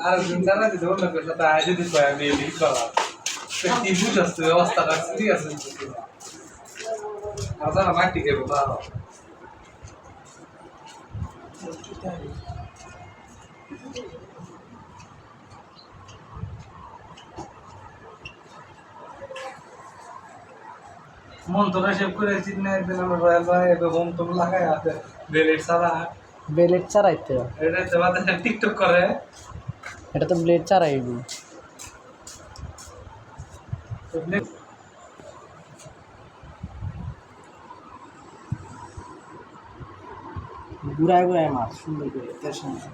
আর জানা দিতে অন্য কেউ সাথে আয় যদি কয় আমি এই করা কি বুঝাচ্ছে অবস্থাটা সিরিয়াস হচ্ছে আর জানা মাটি খেবো না মন তো সেভ করে চিন্তা একদিন আমরা রয়্যাল ভাই হোম টোম লাগাই হাতে ব্লেড ছাড়া ব্লেড চারাইতে এটা হচ্ছে বাদে টিকটক করে এটা তো ব্লেড চারাইব ঘুরায় ঘুরায় মাছ সুন্দর করে তেল সমস্যা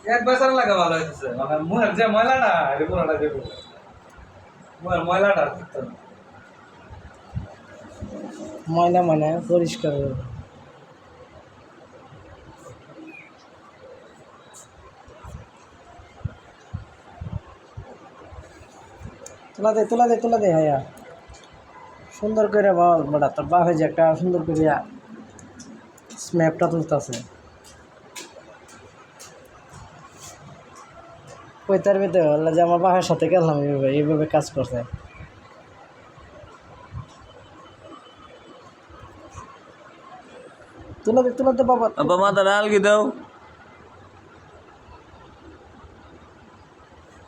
এক বছর লাগা ভালো হয়েছে মানে মুহের যে ময়লাটা এটা পুরোটা দেবো মুহের ময়লাটা ময়লা মানে পরিষ্কার তোলা দে ভাইয়া সুন্দর করে বল বড়া তোর বাপ যে একটা সুন্দর করে স্ন্যাপটা তুলতেছে কইতার ভিতরে বললো যে আমার বাপের সাথে গেলাম এইভাবে কাজ করছে তোলা দে বাবা আব্বা মাথা ডাল কি দাও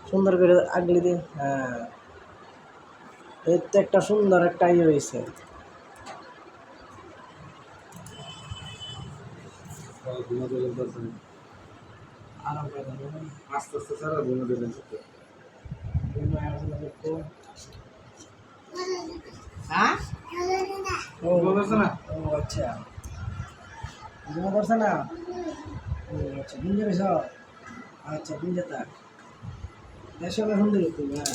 সুন্দর করে আগলি দে হ্যাঁ এই তো একটা সুন্দর একটা ইয়ে হয়েছে আস্তে আস্তে সারা ঘুমে দিলেন হ্যাঁ ও বলছো না ও আচ্ছা ঘুমা করছে না ও আচ্ছা গুঞ্জে বেশ আচ্ছা গুঞ্জে থাক দেশে অনেক সুন্দর একটু হ্যাঁ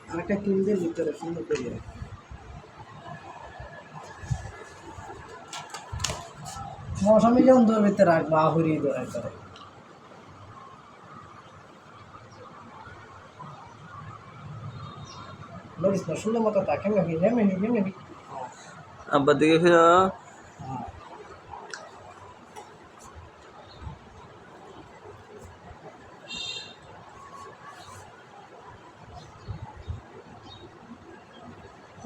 আরেকটা ক্রিম দিয়ে ভিতরে সুন্দর করে মৌসুমি যেমন তোর ভিতরে রাখবো আহুরি দরকার করে বলিস না সুন্দর মতো তা কেমন আব্বার দিকে ফিরো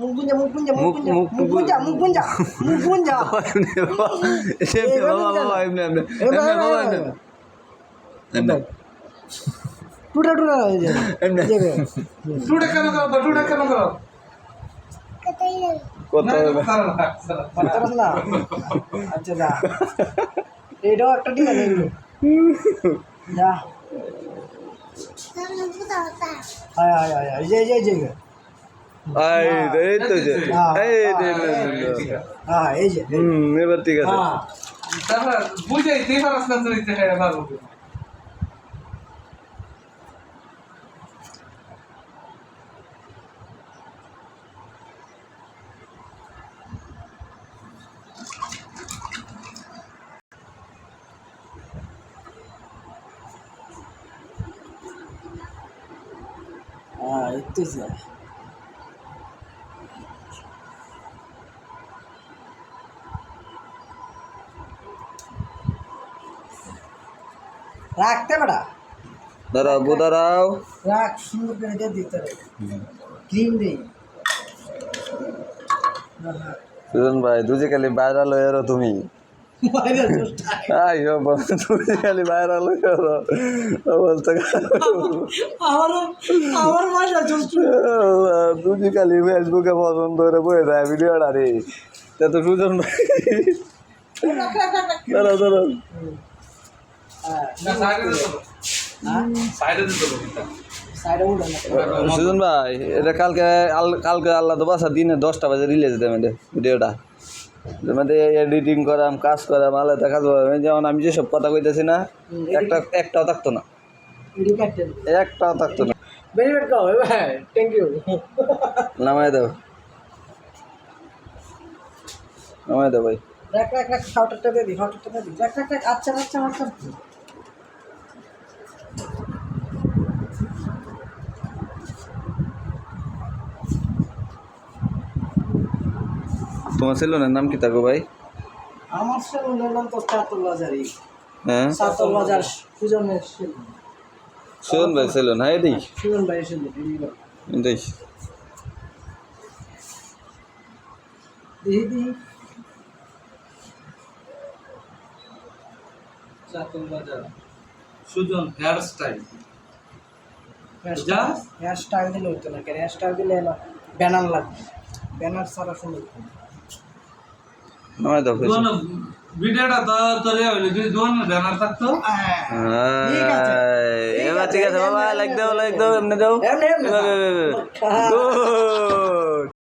মুখ গুঞ্জা টুটা হয়ে যাবে টুটা কেন করো না আচ্ছা যা এইটাও একটা ঠিক আছে যা এই তো যে এই যে এবার ঠিক আছে তারপর বুঝাইতে পারছ না তুই যে হ্যাঁ ভালো একটু রাখতে বেড়া দাঁড়াও দাঁড়াও রাখ সুন্দর করে দিয়ে দিতে ক্রিম দিই সুজন ভাই তুই খালি ভাইরাল হয়ে রো তুমি তুই খালি ভাইরাল হয়ে রো বলতে তুই খালি ফেসবুকে পছন্দ করে বয়ে যায় ভিডিওটা রে তা তো সুজন ভাই দাঁড়াও সুজন ভাই এটা কালকে আল্লাহ তো বাসা দিনে 10টা বাজে রিলিজ দেবেন ভিডিওটা মানে এডিটিং করাম কাজ করাম আল্লাহ দেখা যাবে যেমন আমি যেসব কথা কইতেছি না একটাও থাকতো না একটাও থাকতো না নামাই দাও ভাই আচ্ছা তোমার সেলুনের নাম কি থাকো ভাই? আমার সেলুনের নাম তো চাতল বাজারই। হ্যাঁ চাতল বাজার সুজনের সেলুন। সুজন ভাই সেলুন, হ্যাঁ এটাই সুজন ভাই সেলুন। এটাই। দেখি চাতল বাজার সুজন হেয়ার স্টাইল। যা হেয়ার স্টাইল দিলে হতো না, কেন হেয়ার স্টাইল দিলে না ব্যানার লাগবে, ব্যানার ছাড়া সুন্দর। নয় দেখো দোন ভিডিওটা তো তোরে হইলো যদি দোন ব্যানার থাকতো ঠিক আছে। এবার ঠিক আছে বাবা, লাইক দাও এমনি দাও। এমনি, এমনি। গুড।